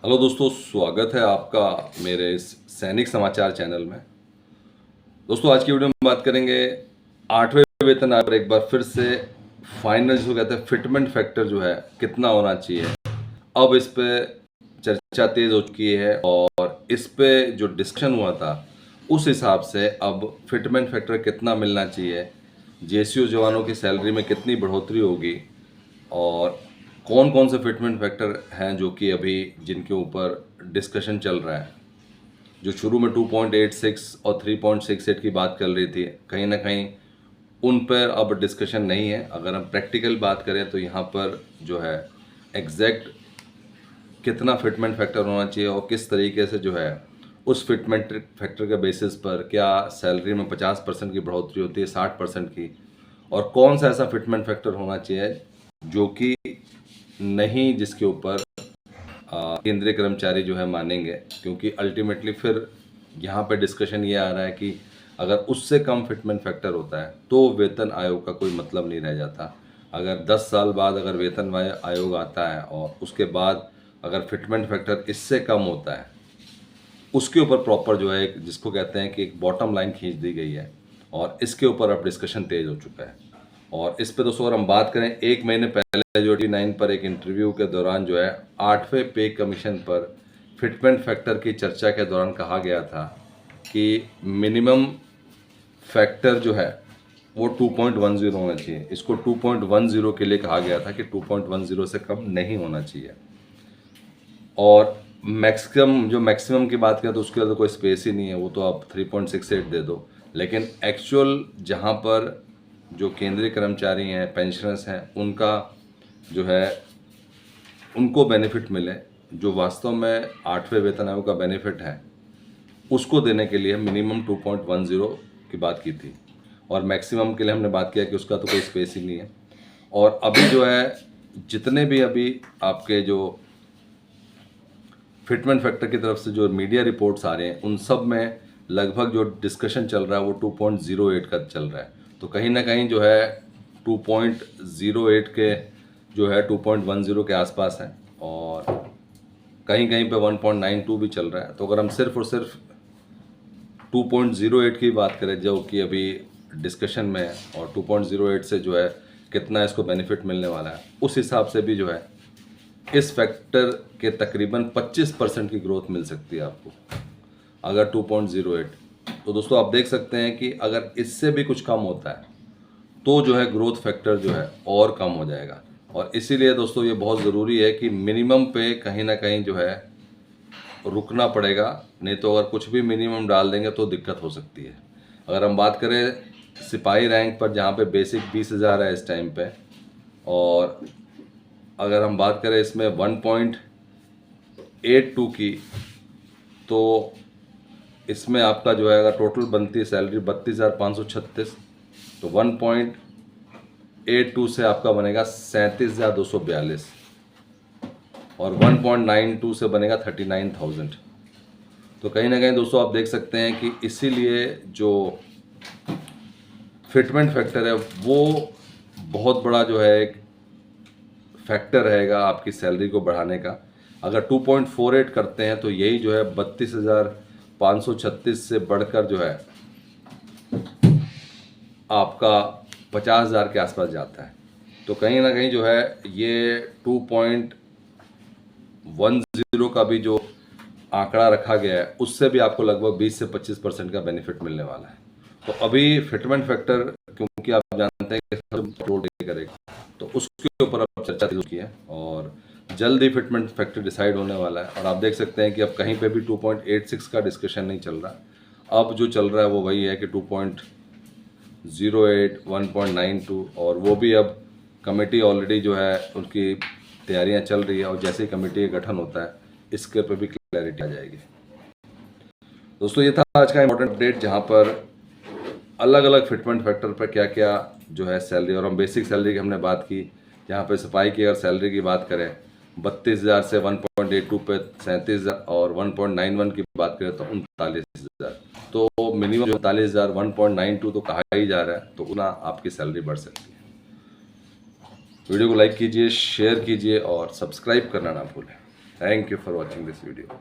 Hello दोस्तों, स्वागत है आपका मेरे इस सैनिक समाचार चैनल में। दोस्तों, आज की वीडियो में बात करेंगे 8वें वेतन आयोग पर एक बार फिर से फाइनल जो कहते हैं फिटमेंट फैक्टर जो है कितना होना चाहिए। अब इस पे चर्चा तेज हो चुकी है और इस पे जो डिस्कशन हुआ था उस हिसाब से अब फिटमेंट फैक्टर कितना मिलना चाहिए, जेसीओ जवानों की सैलरी में कितनी बढ़ोतरी होगी और कौन कौन से फिटमेंट फैक्टर हैं जो कि अभी जिनके ऊपर डिस्कशन चल रहा है। जो शुरू में 2.86 और 3.68 की बात कर रही थी, कहीं ना कहीं उन पर अब डिस्कशन नहीं है। अगर हम प्रैक्टिकल बात करें तो यहाँ पर जो है एग्जैक्ट कितना फिटमेंट फैक्टर होना चाहिए और किस तरीके से जो है उस फिटमेंट फैक्टर के बेसिस पर क्या सैलरी में 50% की बढ़ोतरी होती है, 60% की, और कौन सा ऐसा फिटमेंट फैक्टर होना चाहिए जो कि नहीं जिसके ऊपर केंद्रीय कर्मचारी जो है मानेंगे। क्योंकि अल्टीमेटली फिर यहाँ पे डिस्कशन ये आ रहा है कि अगर उससे कम फिटमेंट फैक्टर होता है तो वेतन आयोग का कोई मतलब नहीं रह जाता। अगर 10 साल बाद अगर वेतन आयोग आता है और उसके बाद अगर फिटमेंट फैक्टर इससे कम होता है, उसके ऊपर प्रॉपर जो है एक जिसको कहते हैं कि एक बॉटम लाइन खींच दी गई है और इसके ऊपर अब डिस्कशन तेज हो चुका है। और इस पे दोस्तों अगर हम बात करें, एक महीने पहले जो T9 पर एक इंटरव्यू के दौरान जो है 8वें पे कमीशन पर फिटमेंट फैक्टर की चर्चा के दौरान कहा गया था कि मिनिमम फैक्टर जो है वो 2.10 होना चाहिए। इसको 2.10 के लिए कहा गया था कि 2.10 से कम नहीं होना चाहिए। और मैक्सिमम की बात करें तो उसके लिए तो कोई स्पेस ही नहीं है, वो तो आप 3.68 दे दो। लेकिन एक्चुअल जहाँ पर जो केंद्रीय कर्मचारी हैं, पेंशनर्स हैं, उनका जो है उनको बेनिफिट मिले, जो वास्तव में 8वें वेतन आयोग का बेनिफिट है, उसको देने के लिए मिनिमम 2.10 की बात की थी। और मैक्सिमम के लिए हमने बात किया कि उसका तो कोई स्पेस ही नहीं है। और अभी जो है जितने भी अभी आपके जो फिटमेंट फैक्टर की तरफ से जो मीडिया रिपोर्ट्स आ रहे हैं उन सब में लगभग जो डिस्कशन चल रहा है वो 2.08 का चल रहा है। तो कहीं ना कहीं जो है 2.08 के जो है 2.10 के आसपास है और कहीं कहीं पे 1.92 भी चल रहा है। तो अगर हम सिर्फ और सिर्फ 2.08 की बात करें जो कि अभी डिस्कशन में है और 2.08 से जो है कितना इसको बेनिफिट मिलने वाला है, उस हिसाब से भी जो है इस फैक्टर के तकरीबन 25% की ग्रोथ मिल सकती है आपको अगर 2.08। तो दोस्तों आप देख सकते हैं कि अगर इससे भी कुछ कम होता है तो जो है ग्रोथ फैक्टर जो है और कम हो जाएगा। और इसीलिए दोस्तों ये बहुत ज़रूरी है कि मिनिमम पे कहीं ना कहीं जो है रुकना पड़ेगा, नहीं तो अगर कुछ भी मिनिमम डाल देंगे तो दिक्कत हो सकती है। अगर हम बात करें सिपाही रैंक पर जहाँ पे बेसिक 20,000 है इस टाइम पे, और अगर हम बात करें इसमें 1.82 की, तो इसमें आपका जो है अगर टोटल बनती है सैलरी 32,536, तो 1.82 से आपका बनेगा 37,242 और 1.92 से बनेगा 39,000। तो कहीं ना कहीं दोस्तों आप देख सकते हैं कि इसीलिए जो फिटमेंट फैक्टर है वो बहुत बड़ा जो है एक फैक्टर रहेगा आपकी सैलरी को बढ़ाने का। अगर 2.48 करते हैं तो यही जो है 32,536 से बढ़कर जो है आपका 50,000 के आसपास जाता है। तो कहीं ना कहीं जो है ये 2.10 का भी जो आंकड़ा रखा गया है उससे भी आपको लगभग 20 से 25% का बेनिफिट मिलने वाला है। तो अभी फिटमेंट फैक्टर क्योंकि आप जानते हैं कि रोल करेगा, तो उसके ऊपर अब चर्चा की है और जल्द ही फिटमेंट फैक्टर डिसाइड होने वाला है। और आप देख सकते हैं कि अब कहीं पे भी 2.86 का डिस्कशन नहीं चल रहा, अब जो चल रहा है वो वही है कि 2.08, 1.92, और वो भी अब कमेटी ऑलरेडी जो है उनकी तैयारियां चल रही है और जैसे ही कमेटी का गठन होता है इसके ऊपर भी क्लैरिटी आ जाएगी। दोस्तों ये था आज का इम्पोर्टेंट अपडेट, जहाँ पर अलग अलग फिटमेंट फैक्टर पर क्या क्या जो है सैलरी, और हम बेसिक सैलरी की हमने बात की, जहाँ पे सिपाही की अगर सैलरी की बात करें 32,000 से 1.82 पे 37,000 और 1.91 की बात करें तो 39,000। तो मिनिमम 39,000, 1.92 तो कहा ही जा रहा है, तो उतना आपकी सैलरी बढ़ सकती है। वीडियो को लाइक कीजिए, शेयर कीजिए और सब्सक्राइब करना ना भूलें। Thank you for watching this video.